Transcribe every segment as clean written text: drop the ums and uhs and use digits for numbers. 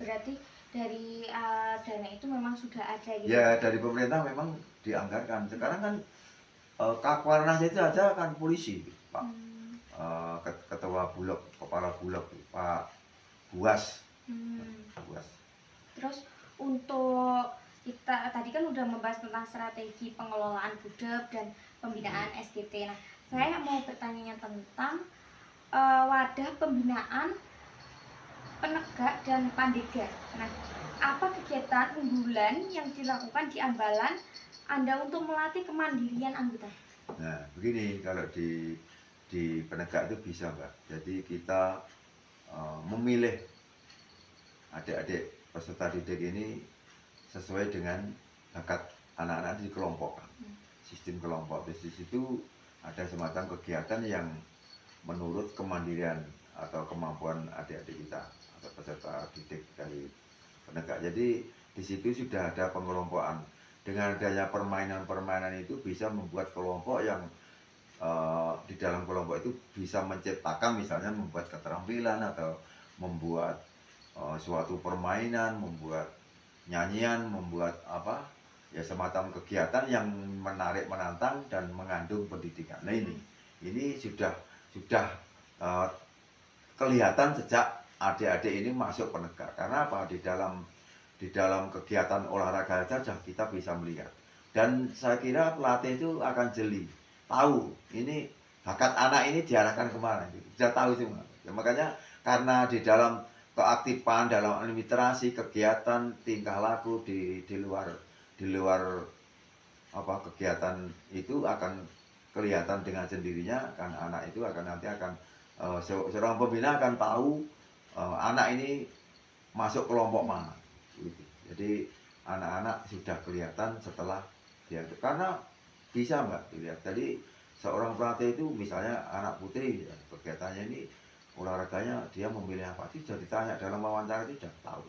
Berarti dari dana itu memang sudah ada gitu. Ya dari pemerintah memang dianggarkan. Sekarang kan Kakwarnas itu aja kan polisi, Pak. Ketua Bulog, kepala Bulog, Pak Buas. Buas. Terus untuk kita tadi kan udah membahas tentang strategi pengelolaan budep dan pembinaan SDT. Nah, saya mau bertanya tentang wadah pembinaan penegak dan pandega. Nah, apa kegiatan unggulan yang dilakukan di Ambalan Anda untuk melatih kemandirian anggota? Nah, begini kalau di penegak itu bisa, Mbak. Jadi kita memilih adik-adik peserta didik ini sesuai dengan bakat anak-anak di kelompok. Sistem kelompok. Di situ ada semacam kegiatan yang menurut kemandirian atau kemampuan adik-adik kita atau peserta didik dari penegak. Jadi di situ sudah ada pengelompokan. Dengan adanya permainan-permainan itu bisa membuat kelompok yang di dalam kelompok itu bisa menciptakan misalnya membuat keterampilan atau membuat suatu permainan, membuat nyanyian, membuat apa ya semacam kegiatan yang menarik, menantang dan mengandung pendidikan. Nah ini sudah kelihatan sejak adik-adik ini masuk penegak. Karena apa? Di dalam kegiatan olahraga saja kita bisa melihat. Dan saya kira pelatih itu akan jeli, tahu ini bakat anak ini diarahkan kemana, sudah tahu semua. Ya, makanya karena di dalam keaktifan, dalam literasi, kegiatan, tingkah laku di luar apa kegiatan itu akan kelihatan dengan sendirinya. Kan anak itu nanti akan seorang pembina akan tahu anak ini masuk kelompok mana. Jadi anak-anak sudah kelihatan setelah dia karena bisa Mbak dilihat. Jadi seorang pelatih itu misalnya anak putri ya, kegiatannya ini olahraganya dia memilih apa sih sudah ditanya dalam wawancara itu sudah tahu.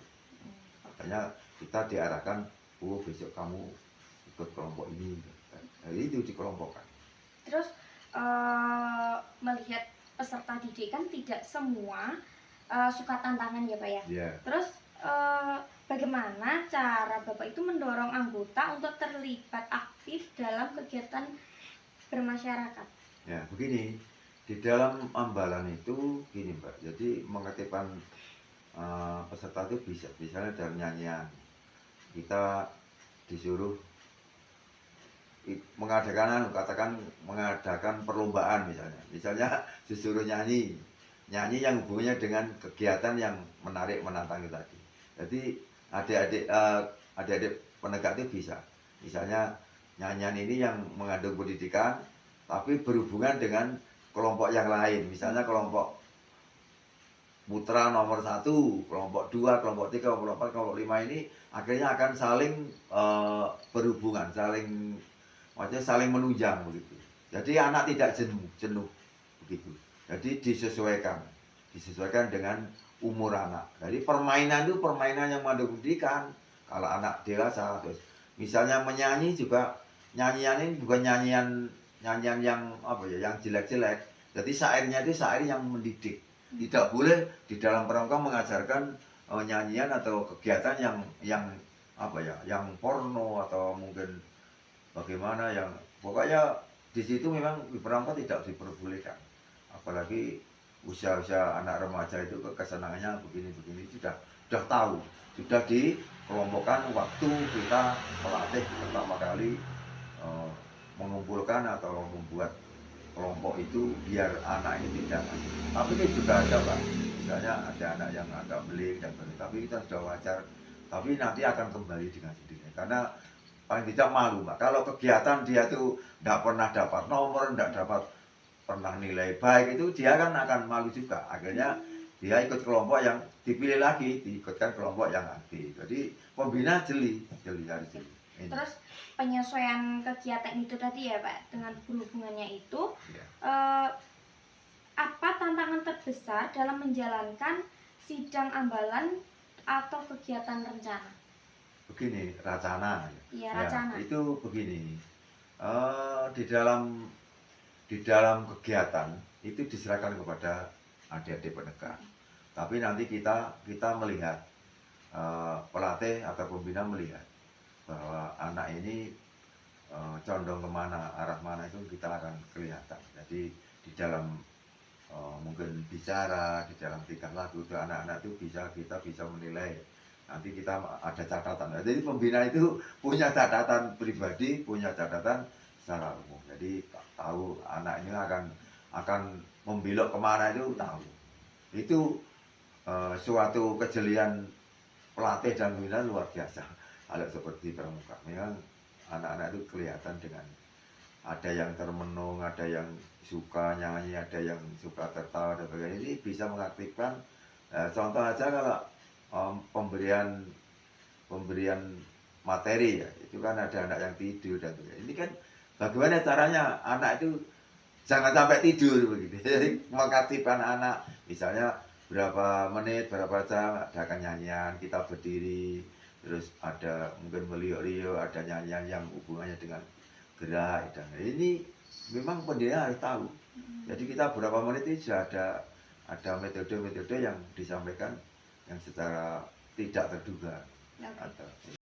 Makanya kita diarahkan besok kamu ikut kelompok ini. Nah, itu dikelompokkan. Terus melihat peserta didik kan tidak semua suka tantangan ya Pak ya. Yeah. Terus bagaimana cara Bapak itu mendorong anggota untuk terlibat aktif dalam kegiatan bermasyarakat? Ya begini, di dalam Ambalan itu gini Mbak, jadi mengaktifkan peserta itu bisa, misalnya dari nyanyian kita disuruh mengadakan perlombaan misalnya disuruh nyanyi yang hubungannya dengan kegiatan yang menarik menantang itu tadi. Jadi adik-adik penegak itu bisa misalnya nyanyian ini yang mengandung pendidikan tapi berhubungan dengan kelompok yang lain, misalnya kelompok putra nomor 1, kelompok 2, kelompok 3, kelompok 4, kelompok 5 ini akhirnya akan saling berhubungan, saling menunjang begitu. Jadi anak tidak jenuh begitu. Jadi disesuaikan dengan umur anak. Jadi permainan itu permainan yang mengandung pendidikan. Kalau anak dewasa, terus misalnya menyanyi juga nyanyian ini bukan nyanyian yang apa ya, yang jelek-jelek. Jadi syairnya itu syair yang mendidik. Tidak boleh di dalam pramuka mengajarkan nyanyian atau kegiatan yang apa ya, yang porno atau mungkin bagaimana yang pokoknya di situ memang di pramuka tidak diperbolehkan. Apalagi usia-usia anak remaja itu kesenangannya begini-begini sudah tahu, sudah dikelompokkan waktu kita melatih pertama kali mengumpulkan atau membuat kelompok itu biar anak ini tidak. Tapi ini juga ada Pak, misalnya ada anak yang agak belik dan belik, tapi kita sudah wajar. Tapi nanti akan kembali dengan sendirinya karena paling tidak malu Pak. Kalau kegiatan dia tuh tidak pernah dapat nomor, tidak dapat pernah nilai baik itu dia kan akan malu juga. Akhirnya dia ikut kelompok yang dipilih lagi, diikutkan kelompok yang aktif. Jadi pembina jeli. Ini. Terus penyesuaian kegiatan itu tadi ya Pak, dengan berhubungannya itu ya. Apa tantangan terbesar dalam menjalankan sidang ambalan atau kegiatan rencana? Begini, racana. Iya, racana. Ya, itu begini. Di dalam kegiatan itu diserahkan kepada adik-adik penegak. Tapi nanti kita melihat pelatih atau pembina melihat bahwa anak ini condong kemana, arah mana itu kita akan kelihatan. Jadi di dalam mungkin bicara, di dalam tingkah laku itu anak-anak itu kita bisa menilai. Nanti kita ada catatan. Jadi pembina itu punya catatan pribadi, punya catatan secara umum. Jadi tahu anak ini akan membelok kemana itu tahu. Itu suatu kejelian pelatih dan pembina luar biasa. Kalau seperti pramuka, memang anak-anak itu kelihatan dengan ada yang termenung, ada yang suka nyanyi, ada yang suka tertawa dan sebagainya. Ini bisa mengaktifkan. Contoh aja kalau pemberian materi ya, itu kan ada anak yang tidur dan sebagainya. Ini kan bagaimana caranya anak itu jangan sampai tidur begitu. Jadi mengaktifkan anak, misalnya berapa menit, berapa jam, adakan nyanyian, kita berdiri, terus ada mungkin meliuk-liuk, ada nyanyian yang hubungannya dengan gerak dan ini memang pendidikan harus tahu. Jadi kita berapa menit itu sudah ada metode-metode yang disampaikan yang secara tidak terduga. Oke. Atau